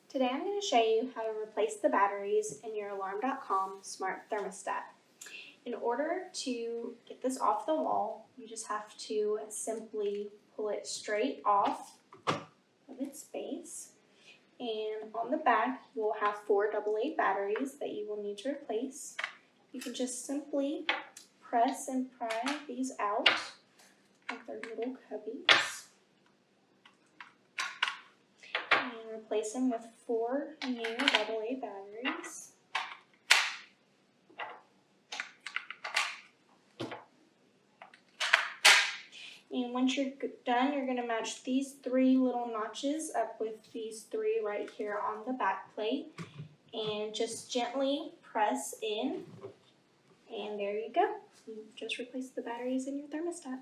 Today I'm going to show you how to replace the batteries in your Alarm.com smart thermostat. In order to get this off the wall, you just have to simply pull it straight off of its base. And on the back, you will have 4 AA batteries that you will need to replace. You can just simply press and pry these out of their little cubbies. And replace them with 4 new AA batteries. And once you're done, you're going to match these 3 little notches up with these 3 right here on the back plate. And just gently press in. And there you go. You just replaced the batteries in your thermostat.